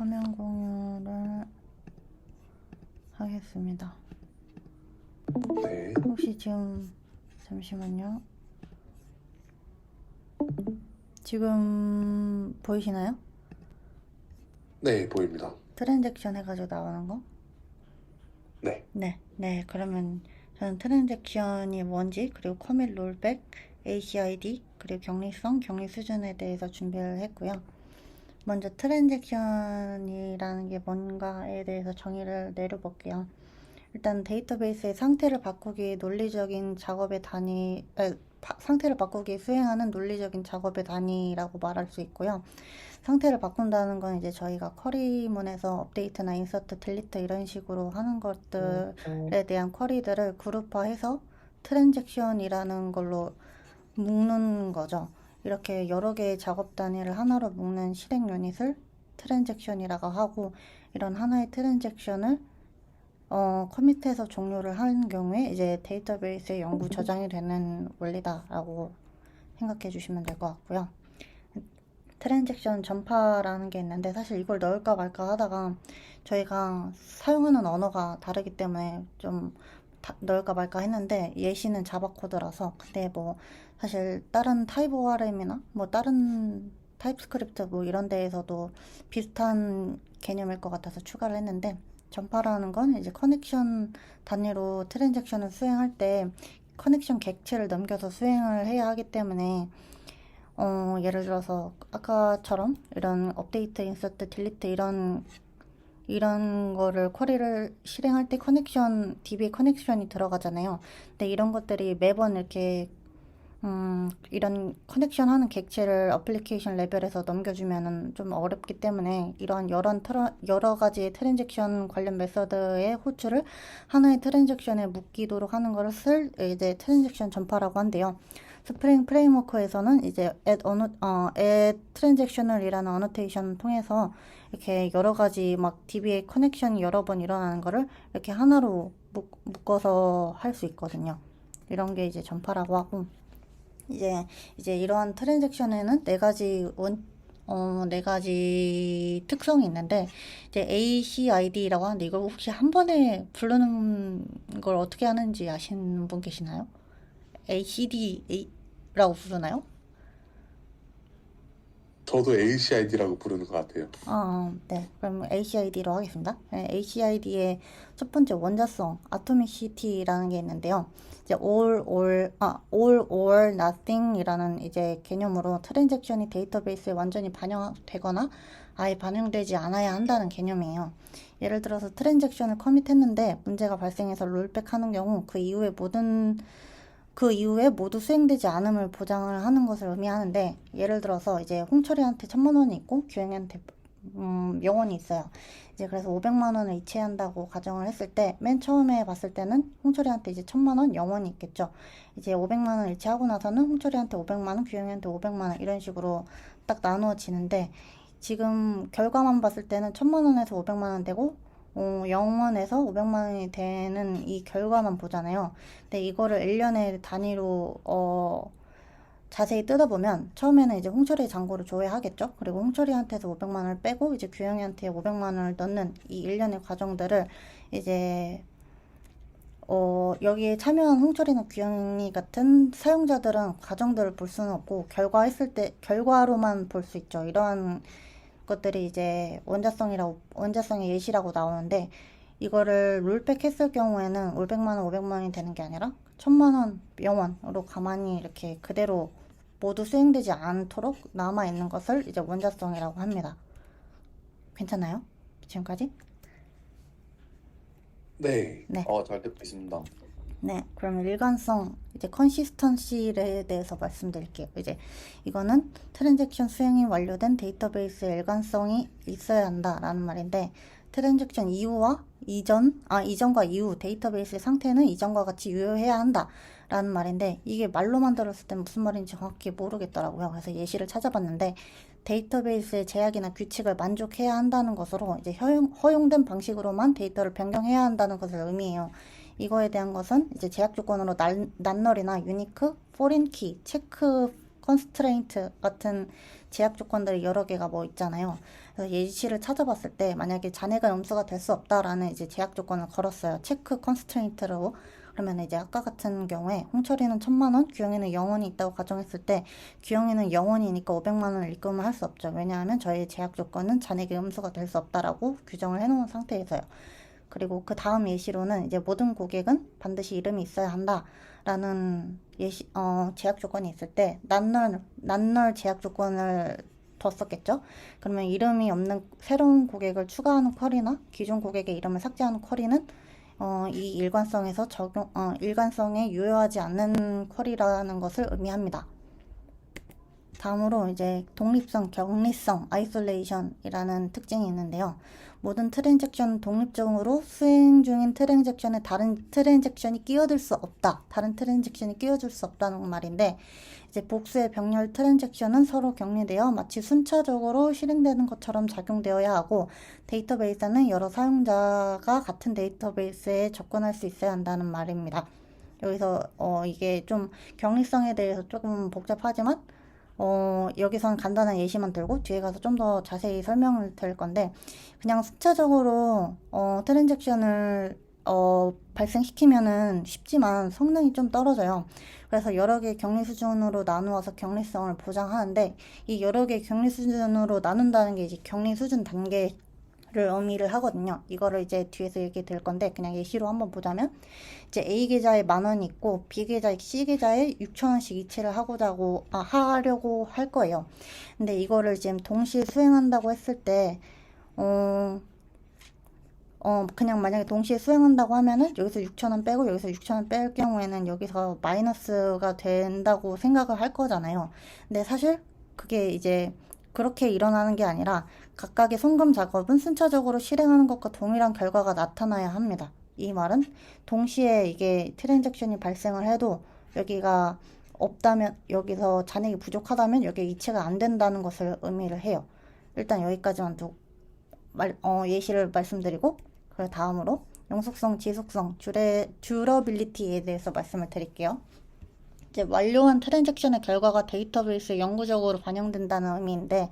화면 공유를 하겠습니다. 네. 혹시 지금 잠시만요. 지금 보이시나요? 네, 보입니다. 트랜잭션 해가지고 나오는 거? 네. 네. 그러면 저는 트랜잭션이 뭔지, 그리고 커밋 롤백, ACID, 그리고 격리성, 격리 수준에 대해서 준비를 했고요. 먼저 트랜잭션이라는 게 뭔가에 대해서 정의를 내려볼게요. 일단 데이터베이스의 상태를 바꾸기 논리적인 작업의 단위, 상태를 바꾸기 수행하는 논리적인 작업의 단위라고 말할 수 있고요. 상태를 바꾼다는 건 이제 저희가 쿼리문에서 업데이트나 인서트, 딜리트 이런 식으로 하는 것들에 대한 쿼리들을 그룹화해서 트랜잭션이라는 걸로 묶는 거죠. 이렇게 여러 개의 작업 단위를 하나로 묶는 실행 유닛을 트랜잭션이라고 하고, 이런 하나의 트랜잭션을 커밋해서 종료를 하는 경우에 이제 데이터베이스에 영구 저장이 되는 원리다라고 생각해 주시면 될 것 같고요. 트랜잭션 전파라는 게 있는데, 사실 이걸 넣을까 말까 하다가 저희가 사용하는 언어가 다르기 때문에 좀 넣을까 말까 했는데, 예시는 자바 코드라서. 근데 뭐 사실 다른 타입 ORM이나 뭐 다른 타입스크립트 뭐 이런 데에서도 비슷한 개념일 것 같아서 추가를 했는데, 전파라는 건 이제 커넥션 단위로 트랜잭션을 수행할 때 커넥션 객체를 넘겨서 수행을 해야 하기 때문에, 예를 들어서 아까처럼 이런 업데이트, 인서트, 딜리트 이런 거를 쿼리를 실행할 때 커넥션, DB에 커넥션이 들어가잖아요. 근데 이런 것들이 매번 이렇게 이런 커넥션 하는 객체를 어플리케이션 레벨에서 넘겨주면은 좀 어렵기 때문에, 이런 여러 가지의 트랜잭션 관련 메서드의 호출을 하나의 트랜잭션에 묶이도록 하는 것을 이제 트랜잭션 전파라고 한대요. 스프링 프레임워크에서는 이제 add transactional이라는 어노테이션을 통해서 이렇게 여러 가지 막 DB의 커넥션이 여러 번 일어나는 거를 이렇게 하나로 묶어서 할 수 있거든요. 이런 게 이제 전파라고 하고, 이제 이러한 트랜잭션에는 네 가지 특성이 있는데, 이제 ACID라고 하는데, 이걸 혹시 한 번에 부르는 걸 어떻게 하는지 아시는 분 계시나요? ACD라고 부르나요? 저도 ACID라고 부르는 것 같아요. 네. 그럼 ACID로 하겠습니다. ACID의 첫 번째 원자성, 아토미시티라는 게 있는데요. 이제 all or nothing이라는 이제 개념으로 트랜잭션이 데이터베이스에 완전히 반영되거나 아예 반영되지 않아야 한다는 개념이에요. 예를 들어서 트랜잭션을 커밋했는데 문제가 발생해서 롤백하는 경우 그 이후에 모두 수행되지 않음을 보장을 하는 것을 의미하는데, 예를 들어서 이제 홍철이한테 1,000,000원이 있고 규영이한테 0원이 있어요. 이제 그래서 500만원을 이체한다고 가정을 했을 때, 맨 처음에 봤을 때는 홍철이한테 이제 1,000,000원, 0원이 있겠죠. 이제 500만원 이체하고 나서는 홍철이한테 500만원, 규영이한테 500만원 이런 식으로 딱 나누어지는데, 지금 결과만 봤을 때는 1,000만원에서 500만원 되고 0원에서 500만원이 되는 이 결과만 보잖아요. 근데 이거를 일련의 단위로 자세히 뜯어보면, 처음에는 이제 홍철이 잔고를 조회하겠죠. 그리고 홍철이한테서 500만원을 빼고 이제 규영이한테 500만원을 넣는 이 일련의 과정들을 이제 여기에 참여한 홍철이나 규영이 같은 사용자들은 과정들을 볼 수는 없고 결과로만 볼 수 있죠. 이러한 것들이 이제 원자성의 예시라고 나오는데, 이거를 롤백 했을 경우에는 500만원, 500만원이 되는 게 아니라 1,000만원, 0원으로 가만히 이렇게 그대로 모두 수행되지 않도록 남아있는 것을 이제 원자성이라고 합니다. 괜찮나요? 지금까지? 네. 네. 잘 듣고 있습니다. 네, 그러면 일관성, 이제 컨시스턴시에 대해서 말씀드릴게요. 이제 이거는 트랜잭션 수행이 완료된 데이터베이스의 일관성이 있어야 한다라는 말인데, 트랜잭션 이전과 이후 데이터베이스의 상태는 이전과 같이 유효해야 한다라는 말인데, 이게 말로만 들었을 때 무슨 말인지 정확히 모르겠더라고요. 그래서 예시를 찾아봤는데, 데이터베이스의 제약이나 규칙을 만족해야 한다는 것으로 이제 허용된 방식으로만 데이터를 변경해야 한다는 것을 의미해요. 이거에 대한 것은 이제 제약 조건으로 낱널이나 유니크, 포린 키, 체크 constraint 같은 제약 조건들이 여러 개가 뭐 있잖아요. 그래서 예시를 찾아봤을 때 만약에 잔해가 염수가 될 수 없다라는 이제 제약 조건을 걸었어요. 체크 constraint로. 그러면 이제 아까 같은 경우에 홍철이는 1,000만원, 규영이는 0원이 있다고 가정했을 때 규영이는 0원이니까 500만원을 입금을 할 수 없죠. 왜냐하면 저희 제약 조건은 잔액의 음수가 될 수 없다라고 규정을 해놓은 상태에서요. 그리고 그 다음 예시로는 이제 모든 고객은 반드시 이름이 있어야 한다라는 제약 조건이 있을 때 난널 제약 조건을 뒀었겠죠. 그러면 이름이 없는 새로운 고객을 추가하는 쿼리나 기존 고객의 이름을 삭제하는 쿼리는 이 일관성에 유효하지 않는 쿼리라는 것을 의미합니다. 다음으로 이제 독립성, 격리성, 아이솔레이션이라는 특징이 있는데요. 모든 트랜잭션은 독립적으로 수행 중인 트랜잭션에 다른 트랜잭션이 끼어들 수 없다. 다른 트랜잭션이 끼어들 수 없다는 말인데, 이제 복수의 병렬 트랜잭션은 서로 격리되어 마치 순차적으로 실행되는 것처럼 작용되어야 하고, 데이터베이스는 여러 사용자가 같은 데이터베이스에 접근할 수 있어야 한다는 말입니다. 여기서 이게 좀 격리성에 대해서 조금 복잡하지만 여기선 간단한 예시만 들고 뒤에 가서 좀 더 자세히 설명을 드릴 건데, 그냥 순차적으로 트랜잭션을 발생시키면은 쉽지만 성능이 좀 떨어져요. 그래서 여러 개 격리 수준으로 나누어서 격리성을 보장하는데, 이 여러 개 격리 수준으로 나눈다는 게 이제 격리 수준 단계를 의미를 하거든요. 이거를 이제 뒤에서 얘기 드릴 건데, 그냥 예시로 한번 보자면, 이제 A 계좌에 10,000원이 있고 B 계좌에 C 계좌에 6,000원씩 이체를 하려고 할 거예요. 근데 이거를 지금 동시에 수행한다고 했을 때 그냥 만약에 동시에 수행한다고 하면은 여기서 6,000원 빼고 여기서 6,000원 뺄 경우에는 여기서 마이너스가 된다고 생각을 할 거잖아요. 근데 사실 그게 이제 그렇게 일어나는 게 아니라 각각의 송금 작업은 순차적으로 실행하는 것과 동일한 결과가 나타나야 합니다. 이 말은 동시에 이게 트랜잭션이 발생을 해도 여기가 없다면, 여기서 잔액이 부족하다면 여기 이체가 안 된다는 것을 의미를 해요. 일단 여기까지만 예시를 말씀드리고, 그 다음으로 영속성, 지속성, 듀러빌리티에 대해서 말씀을 드릴게요. 이제 완료한 트랜잭션의 결과가 데이터베이스에 영구적으로 반영된다는 의미인데,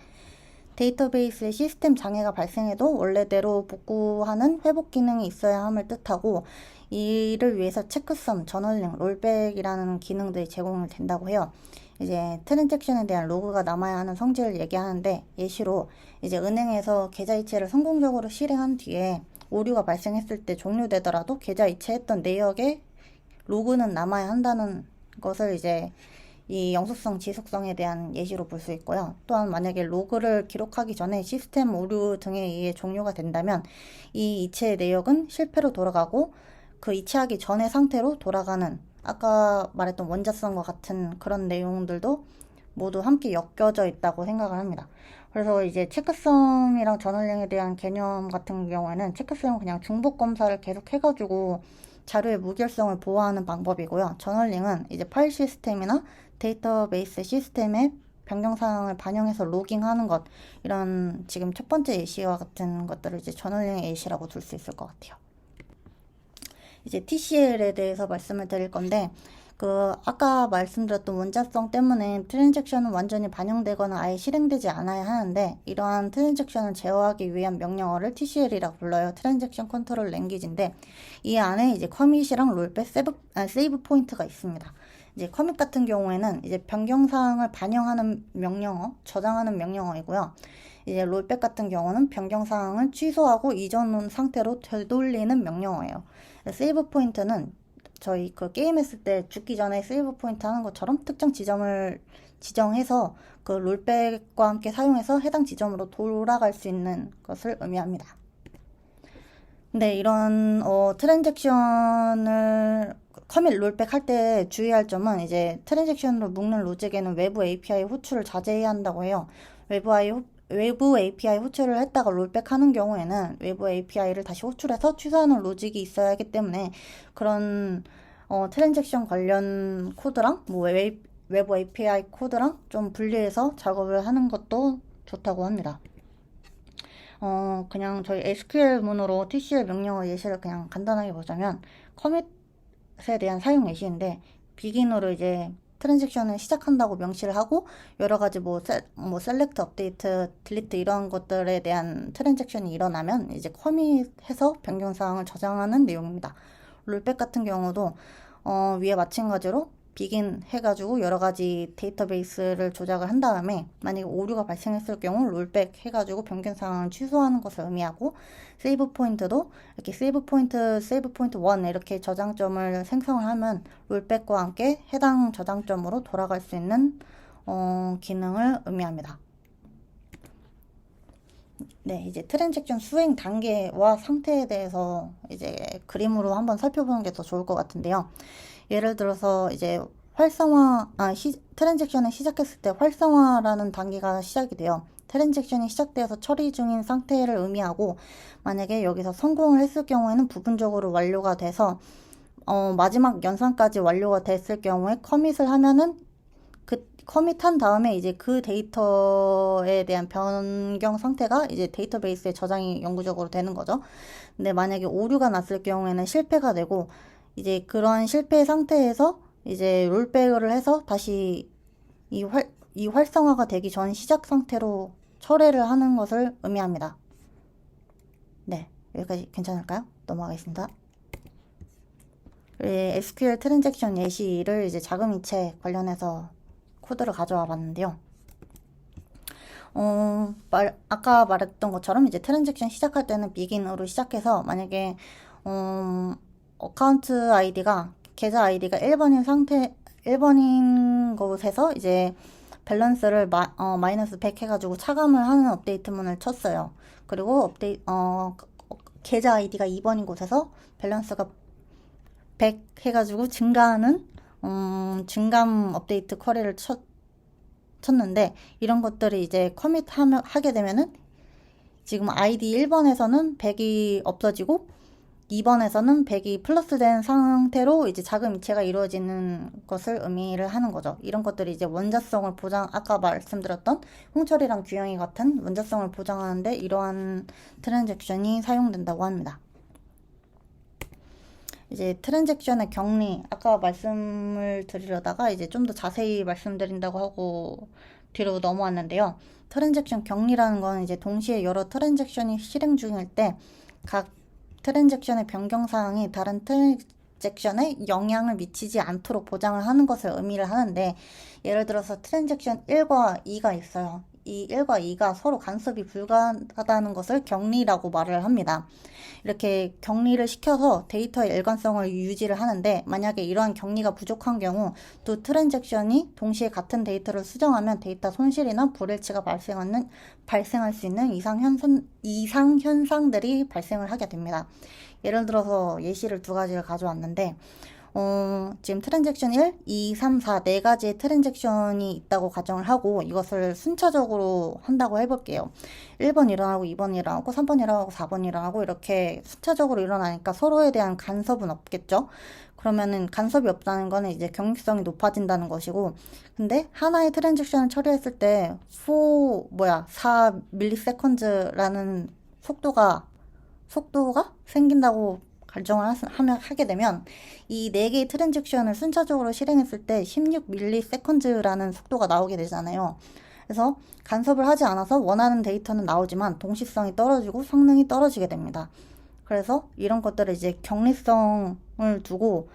데이터베이스에 시스템 장애가 발생해도 원래대로 복구하는 회복 기능이 있어야 함을 뜻하고, 이를 위해서 체크섬, 저널링, 롤백이라는 기능들이 제공이 된다고 해요. 이제 트랜잭션에 대한 로그가 남아야 하는 성질을 얘기하는데, 예시로 이제 은행에서 계좌 이체를 성공적으로 실행한 뒤에 오류가 발생했을 때 종료되더라도 계좌 이체했던 내역에 로그는 남아야 한다는 것을 이제 이 영속성, 지속성에 대한 예시로 볼 수 있고요. 또한 만약에 로그를 기록하기 전에 시스템 오류 등에 의해 종료가 된다면 이 이체 내역은 실패로 돌아가고, 그 이체하기 전의 상태로 돌아가는, 아까 말했던 원자성과 같은 그런 내용들도 모두 함께 엮여져 있다고 생각을 합니다. 그래서 이제 체크성이랑 저널링에 대한 개념 같은 경우에는, 체크성은 그냥 중복 검사를 계속 해가지고 자료의 무결성을 보호하는 방법이고요. 저널링은 이제 파일 시스템이나 데이터베이스 시스템의 변경사항을 반영해서 로깅하는 것, 이런 지금 첫 번째 예시와 같은 것들을 이제 저널링의 예시라고 둘 수 있을 것 같아요. 이제 TCL에 대해서 말씀을 드릴 건데, 아까 말씀드렸던 원자성 때문에 트랜잭션은 완전히 반영되거나 아예 실행되지 않아야 하는데, 이러한 트랜잭션을 제어하기 위한 명령어를 TCL이라고 불러요. 트랜잭션 컨트롤 랭귀지인데, 이 안에 이제 커밋이랑 롤백, 세이브 포인트가 있습니다. 이제 커밋 같은 경우에는 이제 변경사항을 반영하는 명령어, 저장하는 명령어이고요. 이제 롤백 같은 경우는 변경사항을 취소하고 이전 상태로 되돌리는 명령어예요. 세이브 포인트는 저희 그 게임했을 때 죽기 전에 세이브 포인트 하는 것처럼 특정 지점을 지정해서 그 롤백과 함께 사용해서 해당 지점으로 돌아갈 수 있는 것을 의미합니다. 근데 이런 트랜잭션을 커밋 롤백 할 때 주의할 점은, 이제 트랜잭션으로 묶는 로직에는 외부 API 호출을 자제해야 한다고 해요. 외부 API 호출을 했다가 롤백 하는 경우에는 외부 API를 다시 호출해서 취소하는 로직이 있어야 하기 때문에, 그런 트랜잭션 관련 코드랑 외부 API 코드랑 좀 분리해서 작업을 하는 것도 좋다고 합니다. 그냥 저희 SQL 문으로 TCL 명령어 예시를 그냥 간단하게 보자면, 커밋에 대한 사용 예시인데, 비긴으로 이제 트랜잭션을 시작한다고 명시를 하고 여러 가지 셀렉트, 업데이트, 딜리트 이런 것들에 대한 트랜잭션이 일어나면 이제 커밋해서 변경사항을 저장하는 내용입니다. 롤백 같은 경우도 위에 마찬가지로 비긴 해가지고 여러 가지 데이터베이스를 조작을 한 다음에 만약에 오류가 발생했을 경우 롤백 해가지고 변경 사항을 취소하는 것을 의미하고 세이브 포인트도 이렇게 세이브 포인트 1 이렇게 저장점을 생성을 하면 롤백과 함께 해당 저장점으로 돌아갈 수 있는 기능을 의미합니다. 네, 이제 트랜잭션 수행 단계와 상태에 대해서 이제 그림으로 한번 살펴보는 게 더 좋을 것 같은데요. 예를 들어서 이제 트랜잭션을 시작했을 때 활성화라는 단계가 시작이 돼요. 트랜잭션이 시작되어서 처리 중인 상태를 의미하고 만약에 여기서 성공을 했을 경우에는 부분적으로 완료가 돼서 마지막 연산까지 완료가 됐을 경우에 커밋을 하면은 그 커밋한 다음에 이제 그 데이터에 대한 변경 상태가 이제 데이터베이스에 저장이 영구적으로 되는 거죠. 근데 만약에 오류가 났을 경우에는 실패가 되고 이제 그런 실패 상태에서 이제 롤백을 해서 다시 이 활성화가 되기 전 시작 상태로 철회를 하는 것을 의미합니다. 네, 여기까지 괜찮을까요? 넘어가겠습니다. SQL 트랜잭션 예시를 이제 자금이체 관련해서 코드를 가져와 봤는데요. 아까 말했던 것처럼 이제 트랜잭션 시작할 때는 비긴으로 시작해서 만약에 어카운트 아이디가 계좌 아이디가 1번인 곳에서 이제 밸런스를 마이너스 100 해가지고 차감을 하는 업데이트문을 쳤어요. 그리고 계좌 아이디가 2번인 곳에서 밸런스가 100 해가지고 증가하는 증감 업데이트 쿼리를 쳤는데 이런 것들이 이제 하게 되면은 지금 아이디 1번에서는 100이 없어지고 2번에서는 100이 플러스된 상태로 이제 자금 이체가 이루어지는 것을 의미를 하는 거죠. 이런 것들이 이제 원자성을 아까 말씀드렸던 홍철이랑 규영이 같은 원자성을 보장하는데 이러한 트랜잭션이 사용된다고 합니다. 이제 트랜잭션의 격리, 아까 말씀을 드리려다가 이제 좀 더 자세히 말씀드린다고 하고 뒤로 넘어왔는데요. 트랜잭션 격리라는 건 이제 동시에 여러 트랜잭션이 실행 중일 때 각 트랜잭션의 변경사항이 다른 트랜잭션에 영향을 미치지 않도록 보장을 하는 것을 의미를 하는데 예를 들어서 트랜잭션 1과 2가 있어요. 이 1과 2가 서로 간섭이 불가하다는 것을 격리라고 말을 합니다. 이렇게 격리를 시켜서 데이터의 일관성을 유지를 하는데 만약에 이러한 격리가 부족한 경우 두 트랜잭션이 동시에 같은 데이터를 수정하면 데이터 손실이나 불일치가 발생할 수 있는 이상 현상들이 발생을 하게 됩니다. 예를 들어서 예시를 두 가지를 가져왔는데 지금 트랜잭션 1, 2, 3, 4 네 가지의 트랜잭션이 있다고 가정을 하고 이것을 순차적으로 한다고 해볼게요. 1번 일어나고 2번 일어나고 3번 일어나고 4번 일어나고 이렇게 순차적으로 일어나니까 서로에 대한 간섭은 없겠죠. 그러면은 간섭이 없다는 거는 이제 경직성이 높아진다는 것이고 근데 하나의 트랜잭션을 처리했을 때 4ms라는 속도가 생긴다고 가정을 하게 되면 이 4개의 트랜잭션을 순차적으로 실행했을 때 16ms라는 속도가 나오게 되잖아요. 그래서 간섭을 하지 않아서 원하는 데이터는 나오지만 동시성이 떨어지고 성능이 떨어지게 됩니다. 그래서 이런 것들을 이제 격리성을 두고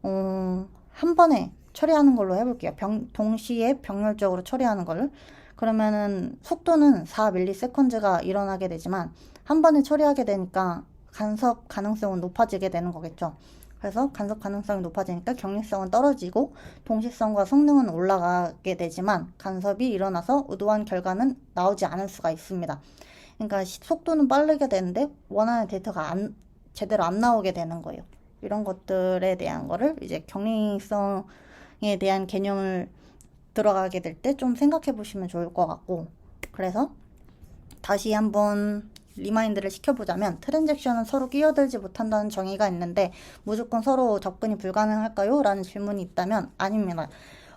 한 번에 처리하는 걸로 해볼게요. 동시에 병렬적으로 처리하는 걸. 그러면은 속도는 4ms가 일어나게 되지만 한 번에 처리하게 되니까 간섭 가능성은 높아지게 되는 거겠죠. 그래서 간섭 가능성이 높아지니까 격리성은 떨어지고 동시성과 성능은 올라가게 되지만 간섭이 일어나서 의도한 결과는 나오지 않을 수가 있습니다. 그러니까 속도는 빠르게 되는데 원하는 데이터가 제대로 안 나오게 되는 거예요. 이런 것들에 대한 거를 이제 격리성에 대한 개념을 들어가게 될 때 좀 생각해 보시면 좋을 것 같고 그래서 다시 한번 리마인드를 시켜보자면 트랜잭션은 서로 끼어들지 못한다는 정의가 있는데 무조건 서로 접근이 불가능할까요? 라는 질문이 있다면 아닙니다.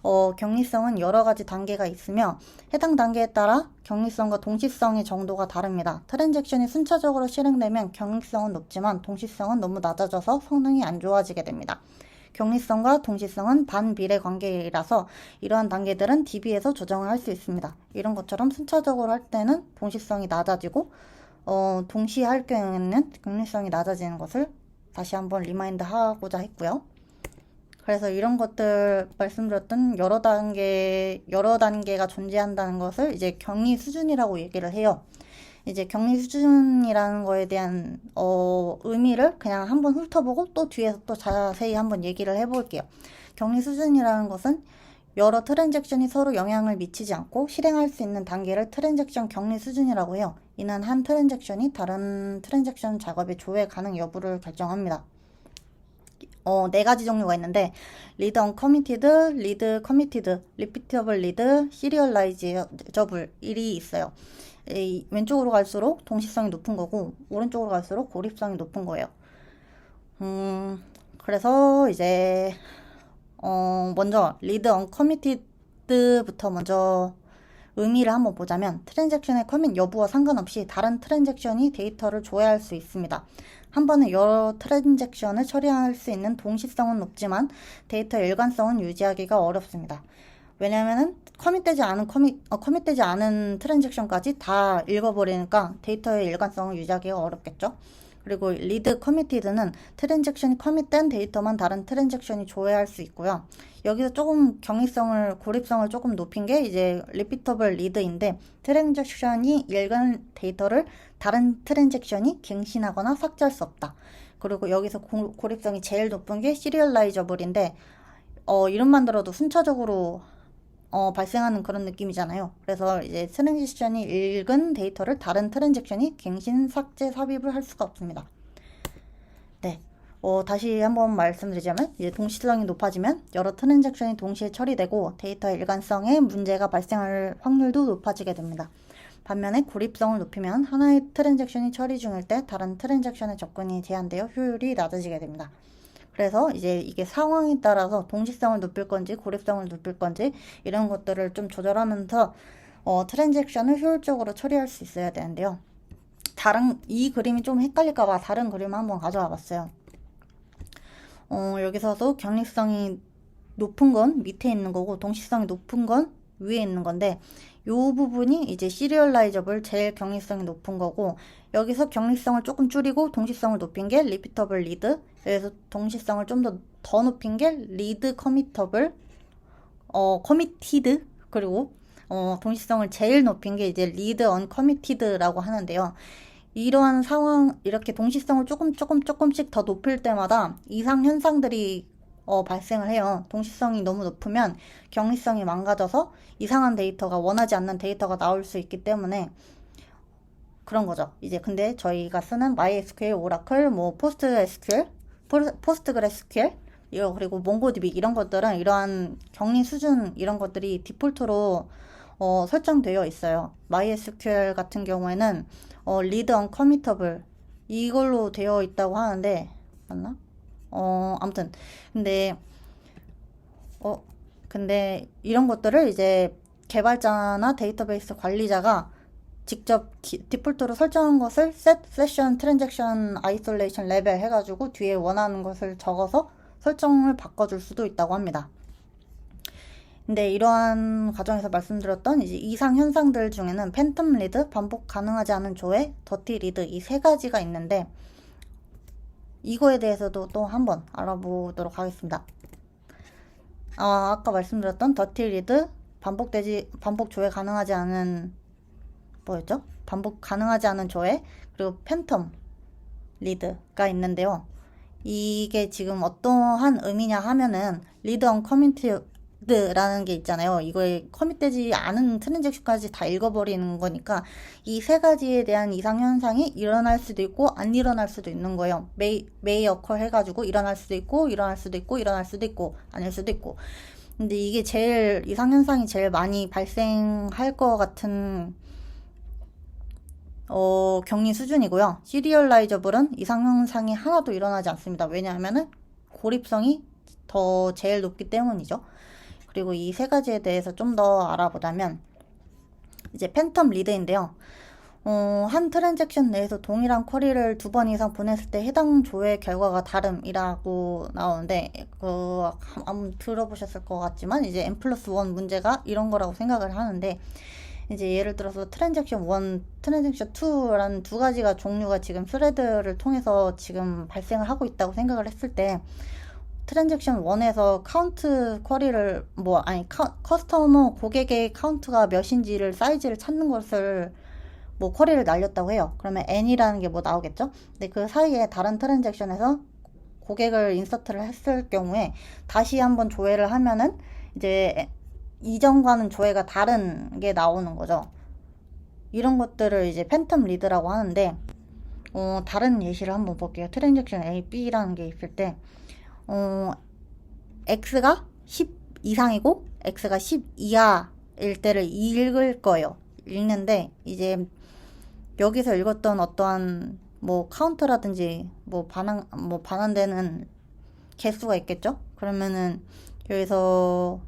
격리성은 여러 가지 단계가 있으며 해당 단계에 따라 격리성과 동시성의 정도가 다릅니다. 트랜잭션이 순차적으로 실행되면 격리성은 높지만 동시성은 너무 낮아져서 성능이 안 좋아지게 됩니다. 격리성과 동시성은 반비례 관계라서 이러한 단계들은 DB에서 조정을 할 수 있습니다. 이런 것처럼 순차적으로 할 때는 동시성이 낮아지고 동시에 할 경우에는 격리성이 낮아지는 것을 다시 한번 리마인드 하고자 했고요. 그래서 이런 것들 말씀드렸던 여러 단계가 존재한다는 것을 이제 격리 수준이라고 얘기를 해요. 이제 격리 수준이라는 거에 대한 의미를 그냥 한번 훑어보고 또 뒤에서 또 자세히 한번 얘기를 해볼게요. 격리 수준이라는 것은 여러 트랜잭션이 서로 영향을 미치지 않고 실행할 수 있는 단계를 트랜잭션 격리 수준이라고 해요. 이는 한 트랜잭션이 다른 트랜잭션 작업의 조회 가능 여부를 결정합니다. 네 가지 종류가 있는데 리드 언커미티드, 리드 커미티드, 리피터블 리드, 시리얼라이저블 일이 있어요. 왼쪽으로 갈수록 동시성이 높은 거고 오른쪽으로 갈수록 고립성이 높은 거예요. 그래서 이제 먼저 리드 언커미티드부터 먼저 의미를 한번 보자면 트랜잭션의 커밋 여부와 상관없이 다른 트랜잭션이 데이터를 조회할 수 있습니다. 한 번에 여러 트랜잭션을 처리할 수 있는 동시성은 높지만 데이터 일관성은 유지하기가 어렵습니다. 왜냐면은 커밋되지 않은 트랜잭션까지 다 읽어버리니까 데이터의 일관성을 유지하기가 어렵겠죠. 그리고 리드 커미티드는 트랜잭션이 커밋된 데이터만 다른 트랜잭션이 조회할 수 있고요. 여기서 조금 고립성을 조금 높인 게 이제 리피터블 리드인데 트랜잭션이 읽은 데이터를 다른 트랜잭션이 갱신하거나 삭제할 수 없다. 그리고 여기서 고립성이 제일 높은 게 시리얼라이저블인데 이름만 들어도 순차적으로 발생하는 그런 느낌이잖아요. 그래서 이제 트랜잭션이 읽은 데이터를 다른 트랜잭션이 갱신, 삭제, 삽입을 할 수가 없습니다. 네. 다시 한번 말씀드리자면 이제 동시성이 높아지면 여러 트랜잭션이 동시에 처리되고 데이터의 일관성에 문제가 발생할 확률도 높아지게 됩니다. 반면에 고립성을 높이면 하나의 트랜잭션이 처리 중일 때 다른 트랜잭션의 접근이 제한되어 효율이 낮아지게 됩니다. 그래서 이제 이게 상황에 따라서 동시성을 높일 건지 고립성을 높일 건지 이런 것들을 좀 조절하면서 트랜잭션을 효율적으로 처리할 수 있어야 되는데요. 이 그림이 좀 헷갈릴까봐 다른 그림을 한번 가져와 봤어요. 여기서도 격리성이 높은 건 밑에 있는 거고 동시성이 높은 건 위에 있는 건데 이 부분이 이제 시리얼라이저블 제일 격리성이 높은 거고 여기서 격리성을 조금 줄이고 동시성을 높인 게 리피터블 리드, 여기서 동시성을 좀 더 높인 게 리드 커미터블 커미티드, 그리고 동시성을 제일 높인 게 이제 리드 언커미티드라고 하는데요. 이러한 상황, 이렇게 동시성을 조금씩 더 높일 때마다 이상 현상들이 발생을 해요. 동시성이 너무 높으면 격리성이 망가져서 이상한 데이터가, 원하지 않는 데이터가 나올 수 있기 때문에 그런 거죠. 이제 근데 저희가 쓰는 MySQL, 오라클, 포스트그레스QL 그리고 몽고DB 이런 것들은 이러한 격리 수준 이런 것들이 디폴트로 설정되어 있어요. MySQL 같은 경우에는 리드 언커미터블 이걸로 되어 있다고 하는데 맞나? 아무튼 근데 이런 것들을 이제 개발자나 데이터베이스 관리자가 직접 디폴트로 설정한 것을 set session transaction isolation level 해가지고 뒤에 원하는 것을 적어서 설정을 바꿔줄 수도 있다고 합니다. 근데 이러한 과정에서 말씀드렸던 이제 이상 현상들 중에는 팬텀 리드, 반복 가능하지 않은 조회, 더티 리드 이 세 가지가 있는데 이거에 대해서도 또 한번 알아보도록 하겠습니다. 아까 말씀드렸던 더티 리드, 반복 조회 가능하지 않은 뭐였죠? 반복 가능하지 않은 조회, 그리고 팬텀 리드가 있는데요. 이게 지금 어떠한 의미냐 하면은 리드 언커미티드라는 게 있잖아요. 이거에 커밋되지 않은 트랜잭션까지 다 읽어버리는 거니까 이 세 가지에 대한 이상 현상이 일어날 수도 있고 안 일어날 수도 있는 거예요. may occur 해가지고 일어날 수도 있고 일어날 수도 있고 일어날 수도 있고 아닐 수도 있고. 근데 이게 제일 이상 현상이 제일 많이 발생할 것 같은 격리 수준이고요. 시리얼라이저블은 이상 현상이 하나도 일어나지 않습니다. 왜냐하면은 고립성이 더 제일 높기 때문이죠. 그리고 이 세 가지에 대해서 좀 더 알아보자면 이제 팬텀 리드인데요. 한 트랜잭션 내에서 동일한 쿼리를 2번 이상 보냈을 때 해당 조회 결과가 다름이라고 나오는데, 한번 들어보셨을 것 같지만, 이제 n+1 문제가 이런 거라고 생각을 하는데, 이제 예를 들어서 트랜잭션 1, 트랜잭션 2라는 두 가지가 종류가 지금 스레드를 통해서 지금 발생을 하고 있다고 생각을 했을 때, 트랜잭션 1에서 카운트 쿼리를, 커스터머 고객의 카운트가 몇인지를, 사이즈를 찾는 것을 쿼리를 날렸다고 해요. 그러면 n이라는 게 나오겠죠? 근데 그 사이에 다른 트랜잭션에서 고객을 인서트를 했을 경우에 다시 한번 조회를 하면은 이제 이전과는 조회가 다른 게 나오는 거죠. 이런 것들을 이제 팬텀 리드라고 하는데, 다른 예시를 한번 볼게요. 트랜잭션 A, B라는 게 있을 때, X가 10 이상이고 X가 10 이하일 때를 읽을 거예요. 읽는데, 이제 여기서 읽었던 어떠한 카운트라든지 반환되는 개수가 있겠죠? 그러면은 여기서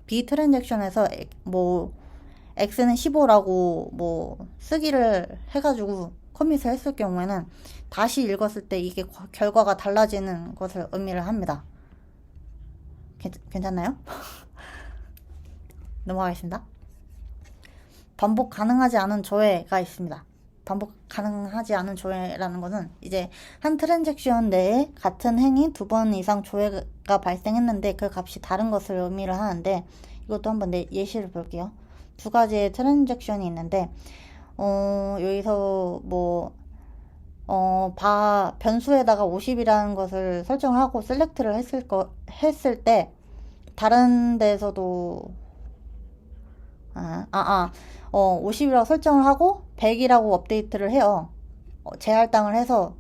B 트랜잭션에서 X는 15라고 쓰기를 해가지고 커밋을 했을 경우에는 다시 읽었을 때 이게 결과가 달라지는 것을 의미를 합니다. 괜찮나요? 넘어가겠습니다. 반복 가능하지 않은 조회가 있습니다. 반복 가능하지 않은 조회라는 것은 이제 한 트랜잭션 내에 같은 행위 2번 이상 조회가 발생했는데 그 값이 다른 것을 의미를 하는데, 이것도 한번 예시를 볼게요. 두 가지의 트랜잭션이 있는데, 여기서 변수에다가 50이라는 것을 설정하고 셀렉트를 했을 때, 다른 데서도 50이라고 설정을 하고 100이라고 업데이트를 해요. 재할당을 해서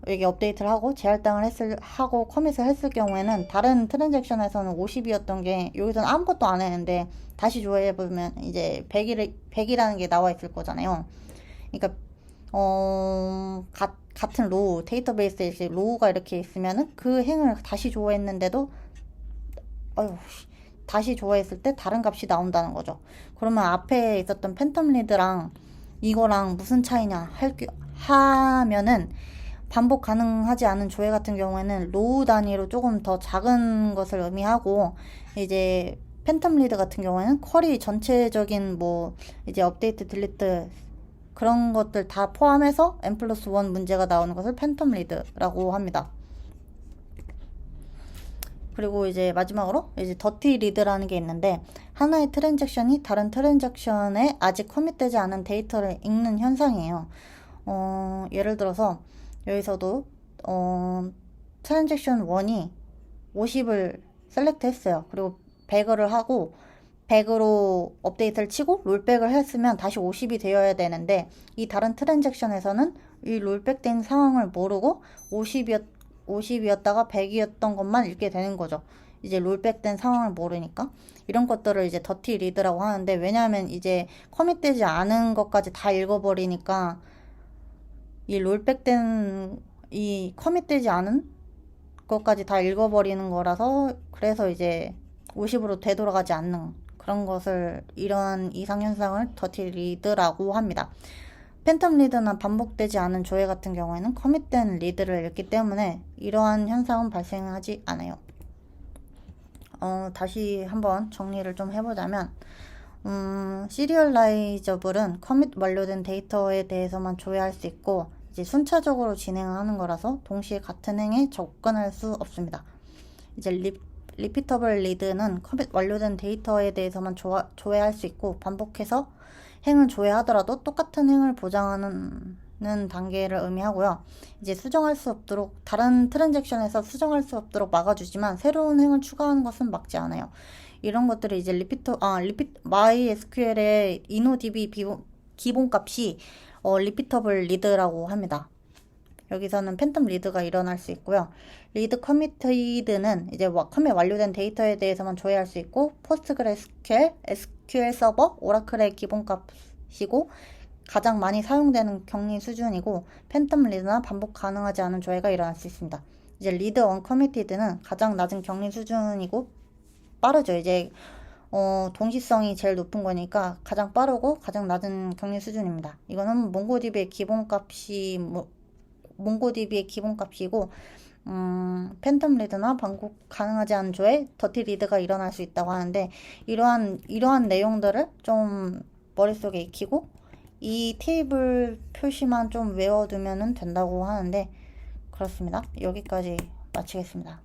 여기 업데이트를 하고 재할당을 하고 커밋을 했을 경우에는 다른 트랜잭션에서는 50이었던 게 여기서는 아무것도 안 했는데 다시 조회해보면 이제 100이라는 게 나와 있을 거잖아요. 그러니까 같은 로우, 데이터베이스에 이제 로우가 이렇게 있으면은 그 행을 다시 조회했는데도 다시 조회했을 때 다른 값이 나온다는 거죠. 그러면 앞에 있었던 팬텀 리드랑 이거랑 무슨 차이냐 하면은, 반복 가능하지 않은 조회 같은 경우에는 로우 단위로 조금 더 작은 것을 의미하고, 이제 팬텀 리드 같은 경우에는 쿼리 전체적인 이제 업데이트, 딜리트 그런 것들 다 포함해서 n+1 문제가 나오는 것을 팬텀 리드라고 합니다. 그리고 이제 마지막으로 이제 더티 리드라는 게 있는데, 하나의 트랜잭션이 다른 트랜잭션에 아직 커밋되지 않은 데이터를 읽는 현상이에요. 예를 들어서 여기서도 트랜잭션 1이 50을 셀렉트 했어요. 그리고 100을 하고 100으로 업데이트를 치고 롤백을 했으면 다시 50이 되어야 되는데, 이 다른 트랜잭션에서는 이 롤백된 상황을 모르고 50이었다가 100이었던 것만 읽게 되는 거죠. 이제 롤백된 상황을 모르니까. 이런 것들을 이제 더티 리드라고 하는데, 왜냐하면 이제 커밋되지 않은 것까지 다 읽어버리니까 이 롤백된 이 커밋되지 않은 것까지 다 읽어버리는 거라서, 그래서 이제 50으로 되돌아가지 않는 그런 것을, 이러한 이상현상을 더티 리드라고 합니다. 팬텀 리드나 반복되지 않은 조회 같은 경우에는 커밋된 리드를 읽기 때문에 이러한 현상은 발생하지 않아요. 다시 한번 정리를 좀 해보자면, 시리얼라이저블은 커밋 완료된 데이터에 대해서만 조회할 수 있고, 이제 순차적으로 진행하는 거라서 동시에 같은 행에 접근할 수 없습니다. 이제 리피터블 리드는 커밋 완료된 데이터에 대해서만 조회할 수 있고, 반복해서 행을 조회하더라도 똑같은 행을 보장하는 단계를 의미하고요. 이제 수정할 수 없도록, 다른 트랜잭션에서 수정할 수 없도록 막아주지만 새로운 행을 추가하는 것은 막지 않아요. 이런 것들이 이제 MySQL의 InnoDB 기본값이 리피터블 리드라고 합니다. 여기서는 팬텀 리드가 일어날 수 있고요. 리드 커미티드는 이제 커밋 완료된 데이터에 대해서만 조회할 수 있고, 포스트그레스QL, SQL 서버, 오라클의 기본값이고 가장 많이 사용되는 격리 수준이고, 팬텀 리드나 반복 가능하지 않은 조회가 일어날 수 있습니다. 이제 리드 언커미티드는 가장 낮은 격리 수준이고 빠르죠. 이제 동시성이 제일 높은 거니까 가장 빠르고 가장 낮은 격리 수준입니다. 이거는 몽고DB의 기본값이 몽고DB의 기본값이고 팬텀 리드나 반복 가능하지 않은 조에 더티 리드가 일어날 수 있다고 하는데 이러한 내용들을 좀 머릿속에 익히고 이 테이블 표시만 좀 외워두면 된다고 하는데 그렇습니다. 여기까지 마치겠습니다.